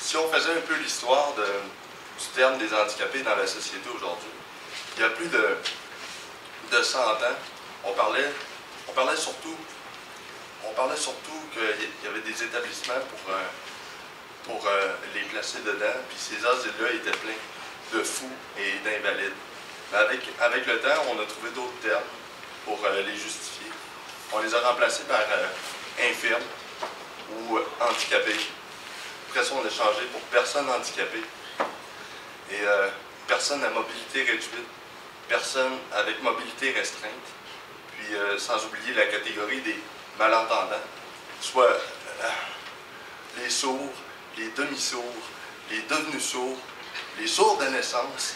si on faisait un peu l'histoire du terme des handicapés dans la société aujourd'hui, il y a plus de 100 ans, on parlait surtout qu'il y avait des établissements pour les placer dedans, puis ces asiles-là étaient pleins de fous et d'invalides. Mais avec le temps, on a trouvé d'autres termes pour les justifier. On les a remplacés par infirmes ou handicapés. Après ça, on a changé pour personnes handicapées et personnes à mobilité réduite, personnes avec mobilité restreinte, puis sans oublier la catégorie des malentendants, soit les sourds, les demi-sourds, les devenus sourds, les sourds de naissance.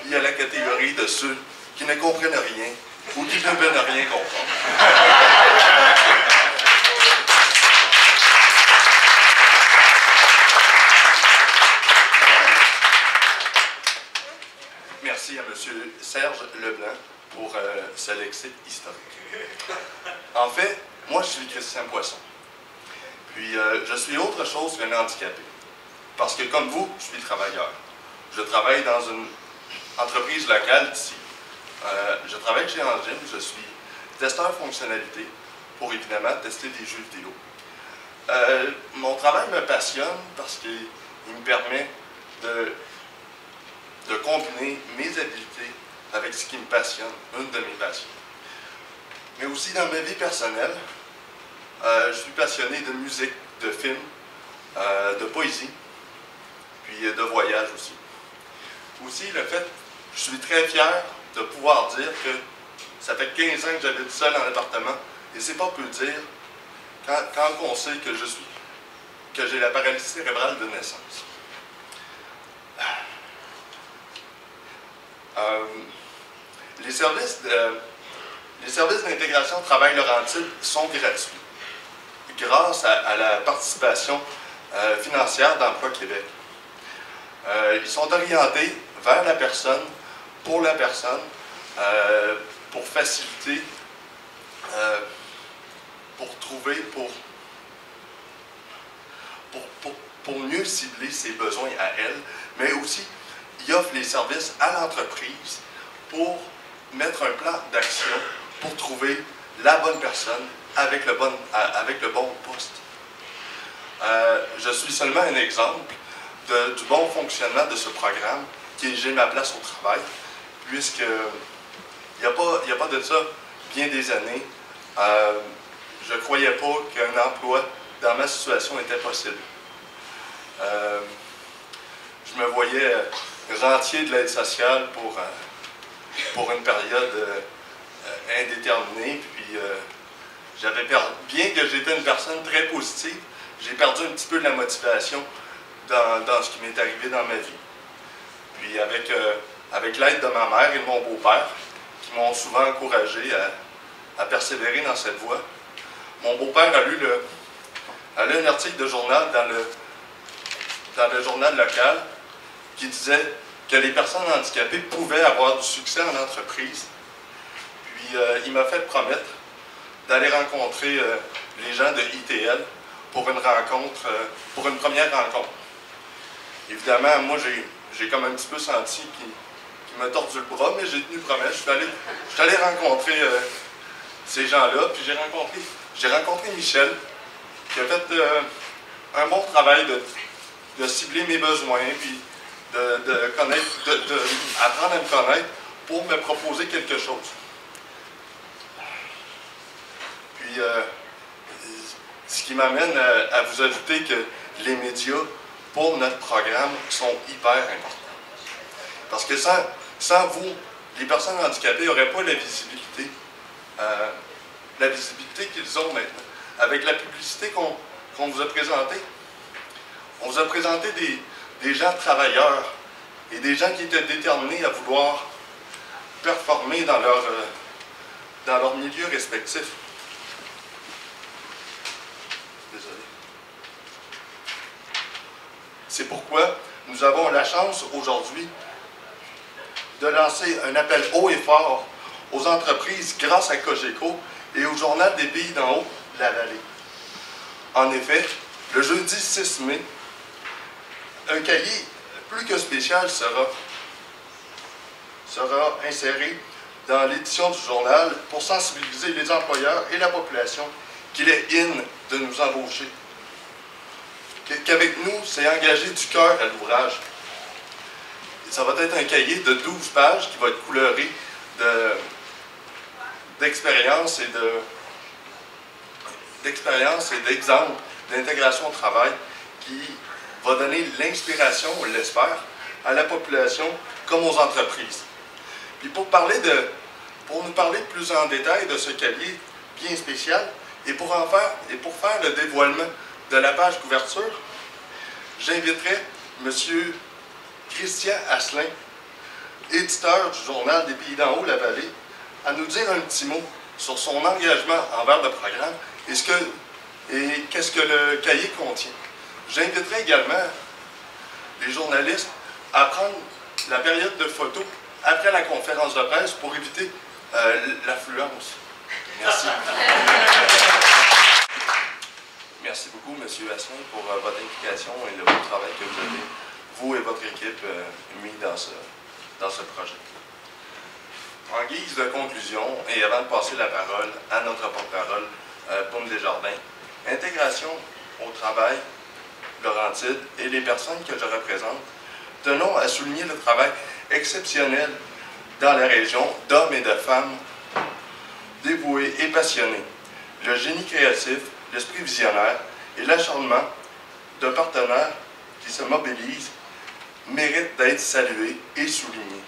Il y a la catégorie de ceux qui ne comprennent rien ou qui ne veulent rien comprendre. Merci à M. Serge Leblanc pour ce lexique historique. En fait, moi je suis Christian Poisson. Puis je suis autre chose qu'un handicapé. Parce que comme vous, je suis travailleur. Je travaille dans une entreprise locale d'ici. Je travaille chez Engine, je suis testeur fonctionnalité pour évidemment tester des jeux vidéo. Mon travail me passionne parce qu'il me permet de combiner mes habiletés avec ce qui me passionne, une de mes passions. Mais aussi dans ma vie personnelle, je suis passionné de musique, de films, de poésie, puis de voyage aussi. Aussi, le fait, je suis très fier de pouvoir dire que ça fait 15 ans que j'habite seul en appartement, et c'est pas peu dire quand on sait que j'ai la paralysie cérébrale de naissance. Les services d'intégration Travail-Laurentide sont gratuits grâce à la participation financière d'Emploi Québec. Ils sont orientés vers la personne, pour faciliter, pour trouver, pour mieux cibler ses besoins à elle, mais aussi il offre les services à l'entreprise pour mettre un plan d'action pour trouver la bonne personne avec le bon poste. Je suis seulement un exemple du bon fonctionnement de ce programme qui est J'ai ma place au travail, puisque il n'y a pas de ça bien des années. Je ne croyais pas qu'un emploi dans ma situation était possible. Je me voyais rentier de l'aide sociale pour une période indéterminée, puis bien que j'étais une personne très positive, j'ai perdu un petit peu de la motivation dans ce qui m'est arrivé dans ma vie. Puis avec l'aide de ma mère et de mon beau-père, qui m'ont souvent encouragé à persévérer dans cette voie, mon beau-père a lu un article de journal dans le journal local qui disait que les personnes handicapées pouvaient avoir du succès en entreprise. Puis il m'a fait promettre d'aller rencontrer les gens de ITL pour une première rencontre. Évidemment, moi j'ai comme un petit peu senti qu'il m'a tordu le bras, mais j'ai tenu promesse. Je suis allé rencontrer ces gens-là, puis j'ai rencontré Michel, qui a fait un bon travail de cibler mes besoins, puis apprendre à me connaître pour me proposer quelque chose. Puis, ce qui m'amène à vous ajouter que les médias, pour notre programme, sont hyper importants. Parce que sans vous, les personnes handicapées n'auraient pas la visibilité qu'ils ont maintenant. Avec la publicité qu'on vous a présentée, on vous a présenté des gens travailleurs et des gens qui étaient déterminés à vouloir performer dans leur milieu respectif. Désolé. C'est pourquoi nous avons la chance aujourd'hui de lancer un appel haut et fort aux entreprises grâce à Cogeco et au Journal des Pays d'en haut, La Vallée. En effet, le jeudi 6 mai, un cahier plus que spécial sera inséré dans l'édition du journal pour sensibiliser les employeurs et la population qu'il est in de nous embaucher. Qu'avec nous, c'est engagé du cœur à l'ouvrage. Ça va être un cahier de 12 pages qui va être couleur d'expérience et d'exemples d'intégration au travail qui va donner l'inspiration, on l'espère, à la population comme aux entreprises. Puis pour nous parler plus en détail de ce cahier bien spécial et pour faire le dévoilement de la page couverture, j'inviterai M. Christian Asselin, éditeur du journal des Pays d'en haut, la Vallée, à nous dire un petit mot sur son engagement envers le programme et qu'est-ce que le cahier contient. J'inviterai également les journalistes à prendre la période de photos après la conférence de presse pour éviter l'affluence. Merci. Merci beaucoup, M. Asselin, pour votre implication et le beau travail que vous avez, vous et votre équipe, mis dans ce projet. En guise de conclusion, et avant de passer la parole à notre porte-parole, Paume Desjardins, intégration au travail, Laurentide et les personnes que je représente, tenons à souligner le travail exceptionnel dans la région d'hommes et de femmes dévoués et passionnés, le génie créatif, l'esprit visionnaire et l'acharnement de partenaires qui se mobilisent méritent d'être salués et soulignés.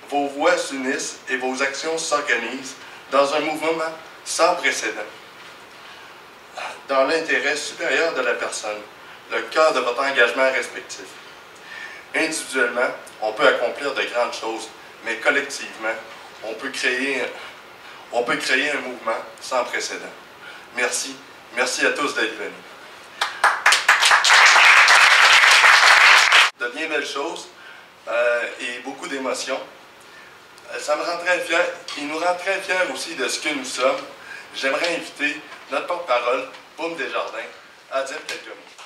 Vos voix s'unissent et vos actions s'organisent dans un mouvement sans précédent, dans l'intérêt supérieur de la personne, le cœur de votre engagement respectif. Individuellement, on peut accomplir de grandes choses, mais collectivement, on peut créer un mouvement sans précédent. Merci. Merci à tous d'être venus. De bien belles choses et beaucoup d'émotions. Ça me rend très fier. Il nous rend très fiers aussi de ce que nous sommes. J'aimerais inviter notre porte-parole, Paume Desjardins, à dire quelques mots.